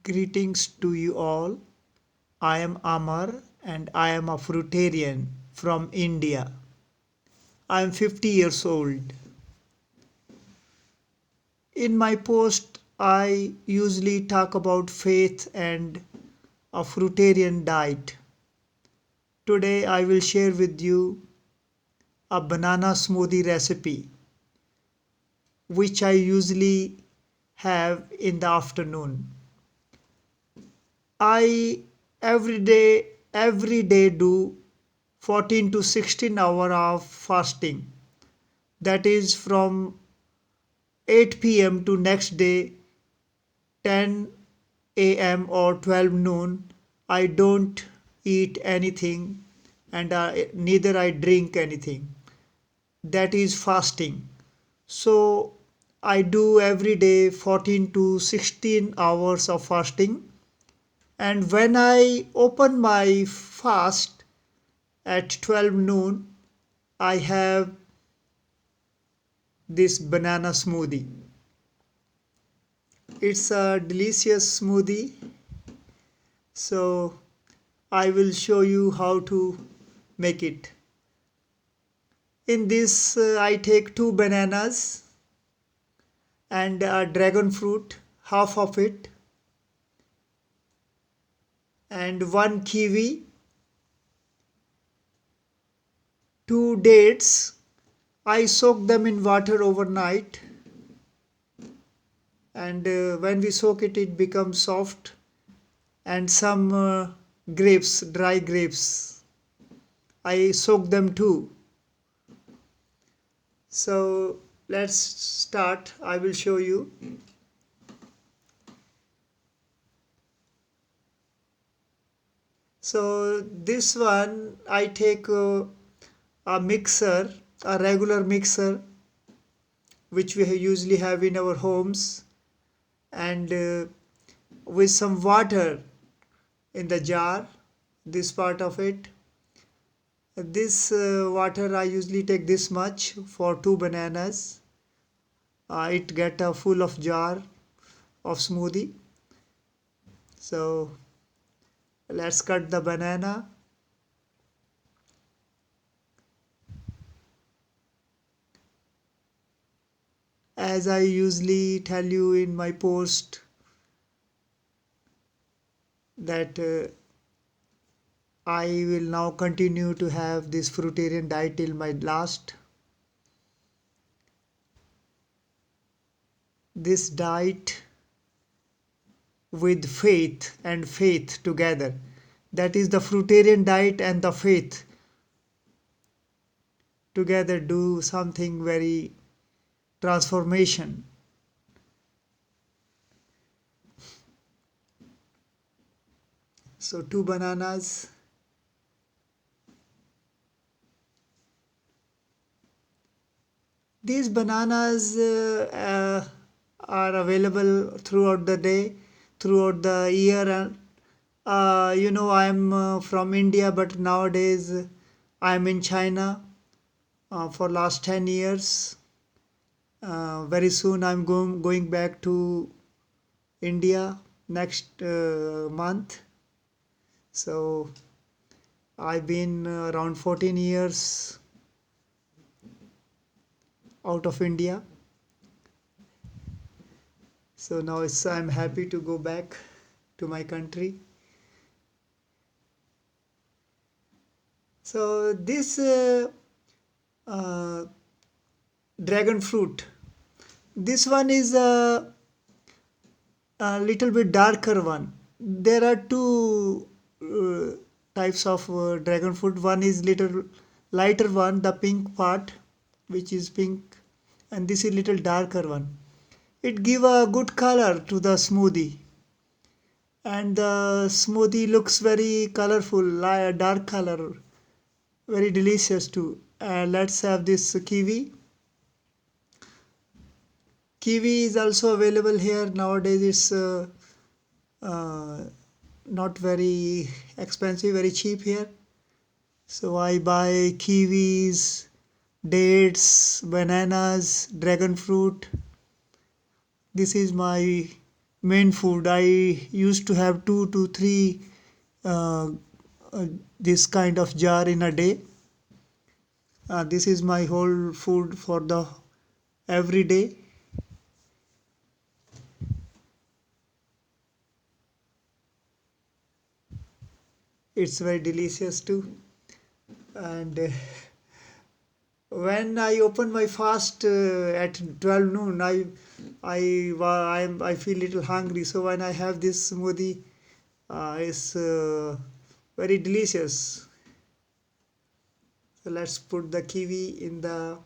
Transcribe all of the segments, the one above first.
Greetings to you all. I am Amar and I am a fruitarian from India. I am 50 years old. In my post, I usually talk about faith and a fruitarian diet. Today, I will share with you a banana smoothie recipe, which I usually have in the afternoon. I every day do 14 to 16 hour of fasting. That is from 8 p.m. to next day 10 a.m. or 12 noon. I don't eat anything and neither I drink anything. That is fasting. So I do every day 14 to 16 hours of fasting, and when I open my fast at 12 noon, I have this banana smoothie. It's a delicious smoothie. So I will show you how to make it. In this, I take two bananas and a dragon fruit, half of it, and one kiwi, two dates. I soak them in water overnight, and when we soak it, it becomes soft. And some grapes, dry grapes, I soak them too. So let's start. I will show you. So this one I take a mixer, a regular mixer, which we usually have in our homes, and with some water in the jar, this part of it. This water I usually take this much for two bananas. It get a full of jar of smoothie. So let's cut the banana. As I usually tell you in my post that I will now continue to have this fruitarian diet till my last. This diet with faith and faith together. That is the fruitarian diet and the faith together do something very transformation. So two bananas. These bananas are available throughout the day, throughout the year. And I'm from India, but nowadays I'm in China for last 10 years. Very soon I'm going back to India next month. So I've been around 14 years out of India. So now I'm happy to go back to my country. So this uh, dragon fruit, this one is a little bit darker one. There are two types of dragon fruit. One is little lighter one, the pink part, which is pink, and this is little darker one. It give a good color to the smoothie, and the smoothie looks very colorful, dark color, very delicious too. Let's have this kiwi. Kiwi is also available here nowadays. It's uh, not very expensive, very cheap here. So I buy kiwis, dates, bananas, dragon fruit. This is my main food. I used to have 2 to 3 uh, uh, this kind of jar in a day. This is my whole food for the every day. It's very delicious too. And when I open my fast at 12 noon, I feel little hungry. So when I have this smoothie, it's very delicious. So let's put the kiwi in the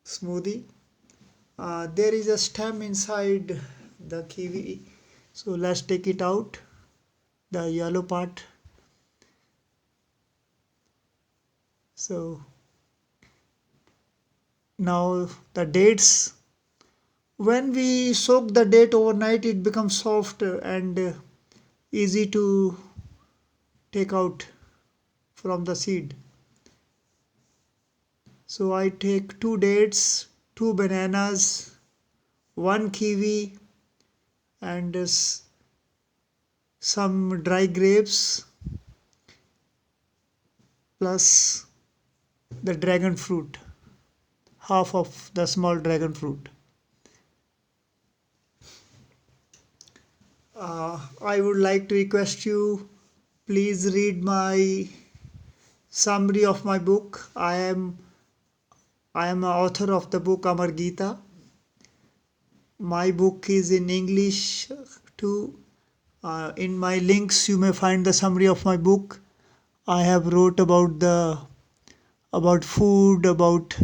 smoothie. There is a stem inside the kiwi, so let's take it out, the yellow part. So now the dates. When we soak the date overnight, it becomes soft and easy to take out from the seed. So I take 2 dates, 2 bananas, 1 kiwi, and some dry grapes plus the dragon fruit, half of the small dragon fruit. I would like to request you, please read my summary of my book. I am an author of the book Amar Gita. My book is in English too. In my links, you may find the summary of my book. I have wrote about food, about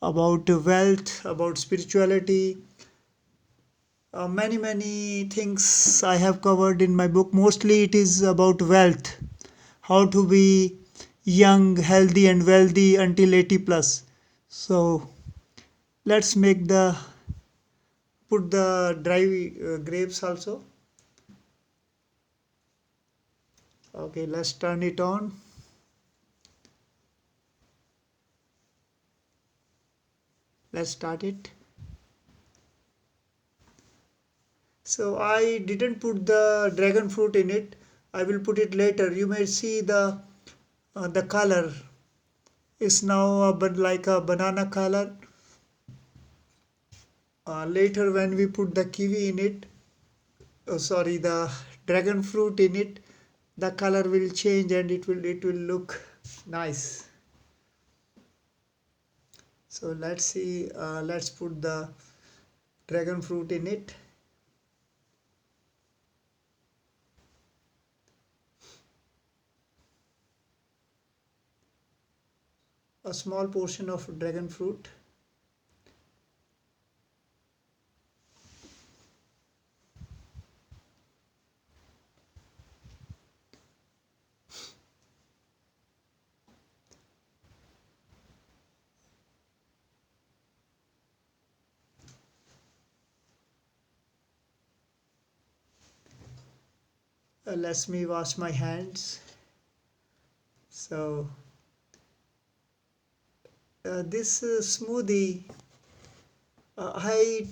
wealth, about spirituality. Many things I have covered in my book. Mostly it is about wealth, how to be young, healthy, and wealthy until 80 plus. So let's make the put the dry grapes also. Okay, let's turn it on. Let's start it. So I didn't put the dragon fruit in it. I will put it later. You may see the color is now like a banana color. Later when we put the kiwi in it, sorry, the dragon fruit in it, the color will change and it will look nice. So let's see. Let's put the dragon fruit in it. A small portion of dragon fruit. Let me wash my hands. So this smoothie, I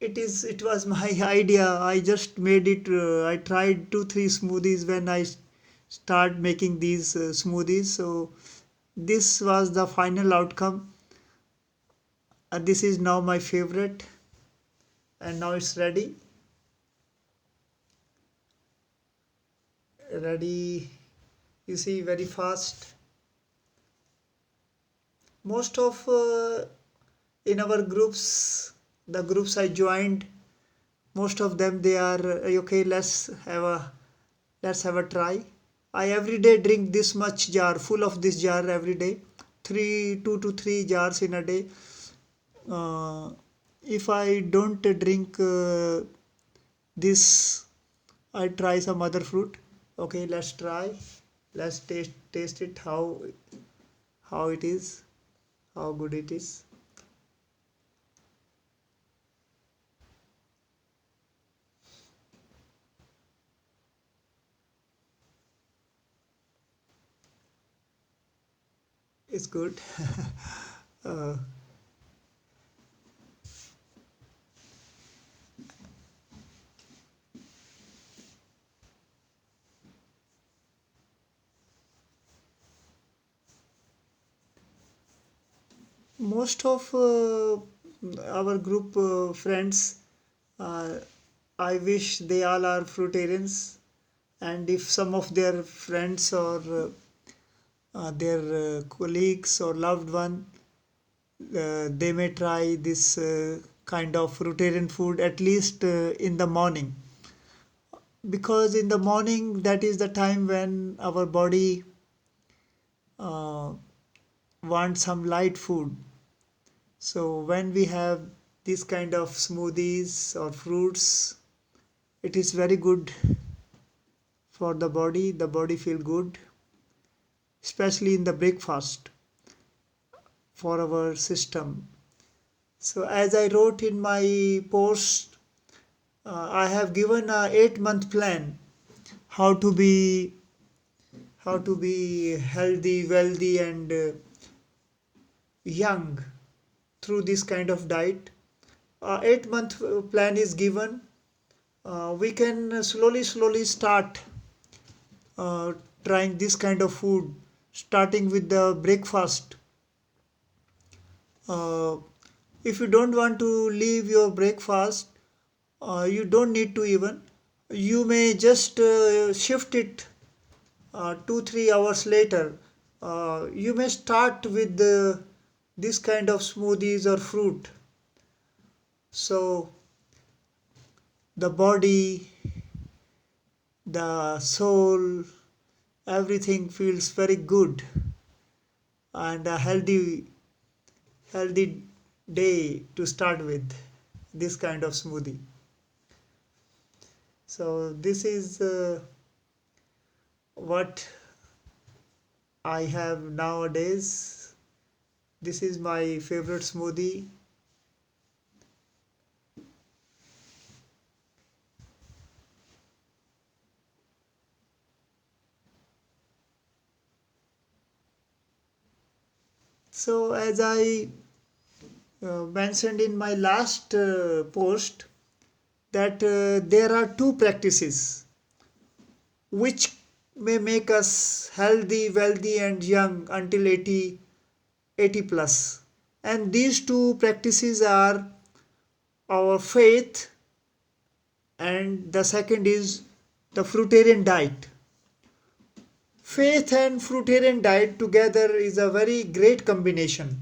it was my idea. I just made it. I tried 2 3 smoothies when I start making these smoothies. So this was the final outcome. This is now my favorite, and now it's ready. Ready, you see, very fast. Most of in our groups, the groups I joined, most of them they are okay. Let's have a try. I every day drink this much jar, full of this jar every day, 2 to 3 jars in a day. Uh, if I don't drink this, I try some other fruit. Okay, let's try. Let's taste it, how it is, how good it is. It's good. uh, Most of our group friends, uh, I wish they all are fruitarians, and if some of their friends or their colleagues or loved one, they may try this kind of fruitarian food at least in the morning, because in the morning that is the time when our body uh, wants some light food. So when we have this kind of smoothies or fruits, it is very good for the body. The body feel good, especially in the breakfast for our system. So as I wrote in my post, I have given a 8 month plan how to be healthy, wealthy, and young through this kind of diet. 8 month plan is given. We can slowly start uh, trying this kind of food, starting with the breakfast. Uh, if you don't want to leave your breakfast, you don't need to even. You may just shift it 2 3 hours later. You may start with this kind of smoothies or fruit. So the body, the soul, everything feels very good, and a healthy day to start with this kind of smoothie. So this is what I have nowadays. This is my favorite smoothie. So as I mentioned in my last post, that there are two practices which may make us healthy, wealthy, and young until 80 plus. And these two practices are our faith, and the second is the fruitarian diet. Faith and fruitarian diet together is a very great combination.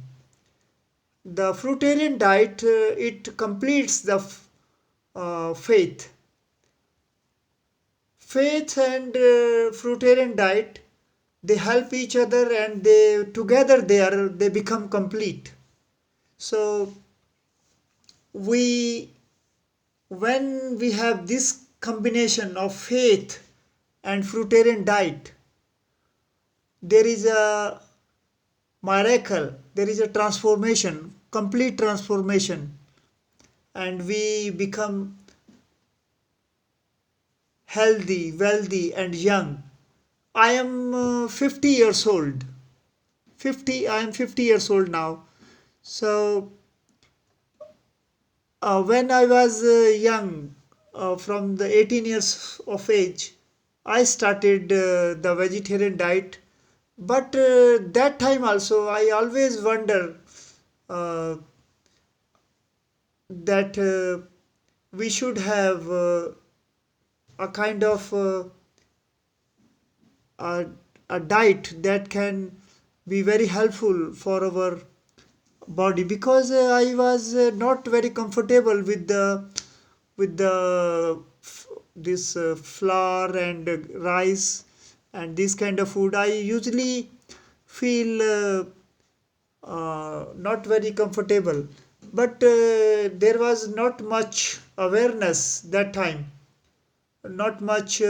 The fruitarian diet it completes the faith. Faith and fruitarian diet, they help each other, and they together they become complete. So we when we have this combination of faith and fruitarian diet, there is a miracle, there is a transformation, complete transformation, and we become healthy, wealthy, and young. I am 50 years old. 50, I am 50 years old now. So when I was young, from the 18 years of age, I started the vegetarian diet. But that time also, I always wonder uh, that we should have a kind of a, a diet that can be very helpful for our body, because I was not very comfortable with this flour and rice and this kind of food. I usually feel not very comfortable, but there was not much awareness that time, not much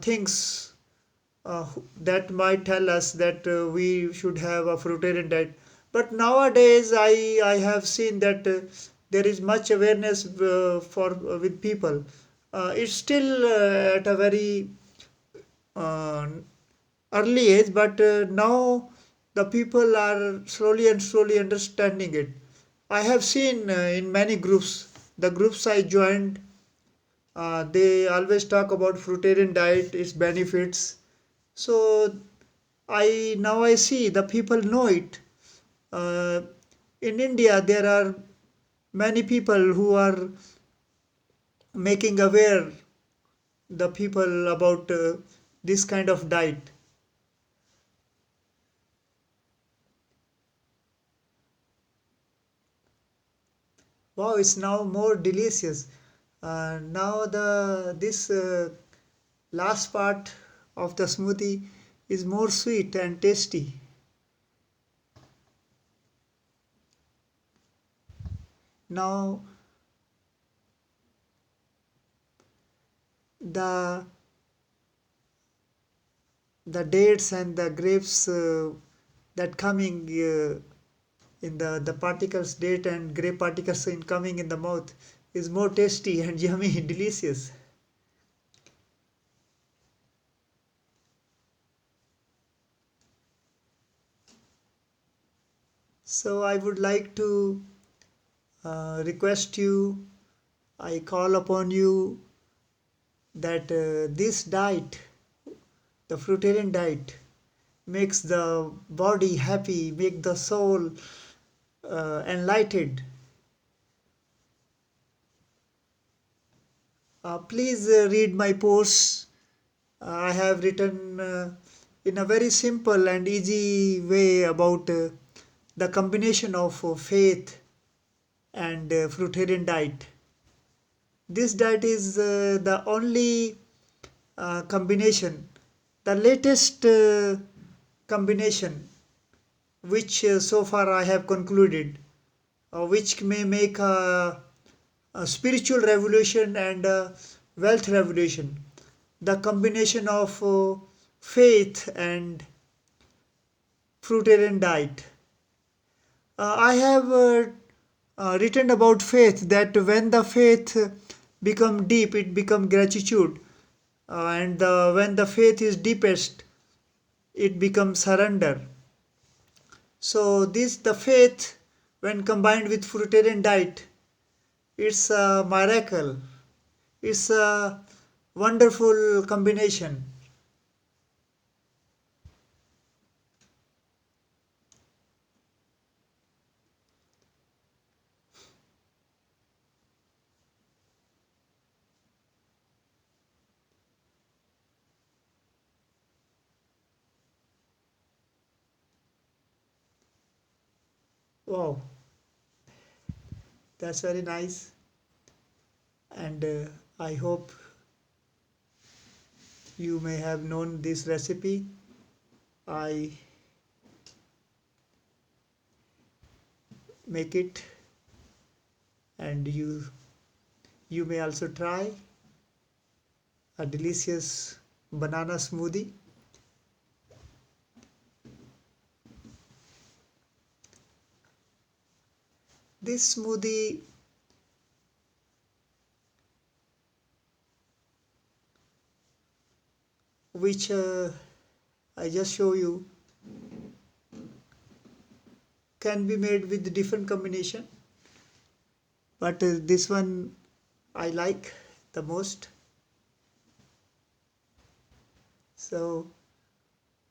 things that might tell us that we should have a fruitarian diet. But nowadays, I have seen that there is much awareness for with people. It's still at a very uh, early age, but now the people are slowly understanding it. I have seen in many groups, the groups I joined, they always talk about fruitarian diet, its benefits. So I see the people know it, Uh, in India, there are many people who are making aware the people about this kind of diet. Wow, it's now more delicious. Now the this last part of the smoothie is more sweet and tasty. Now the the dates and the grapes that coming in the particles, date and grape particles in coming in the mouth is more tasty and yummy, delicious. So I would like to request you, I call upon you that this diet, the fruitarian diet, makes the body happy, make the soul enlightened. Please read my posts. I have written in a very simple and easy way about the combination of faith and fruitarian diet. This diet is the only combination, the latest combination which so far I have concluded, which may make a spiritual revolution and a wealth revolution. The combination of faith and fruitarian diet. I have written about faith that when the faith become deep, it become gratitude, and when the faith is deepest, it becomes surrender. So this the faith when combined with fruitarian diet, it's a miracle. It's a wonderful combination. Wow, that's very nice. And I hope you may have known this recipe. I make it, and you may also try a delicious banana smoothie. This smoothie which I just show you can be made with different combination, but this one I like the most. So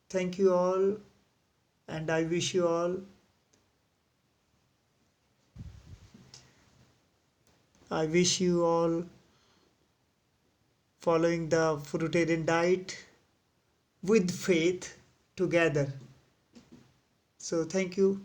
thank you all, and I wish you all following the fruitarian diet with faith together. So thank you.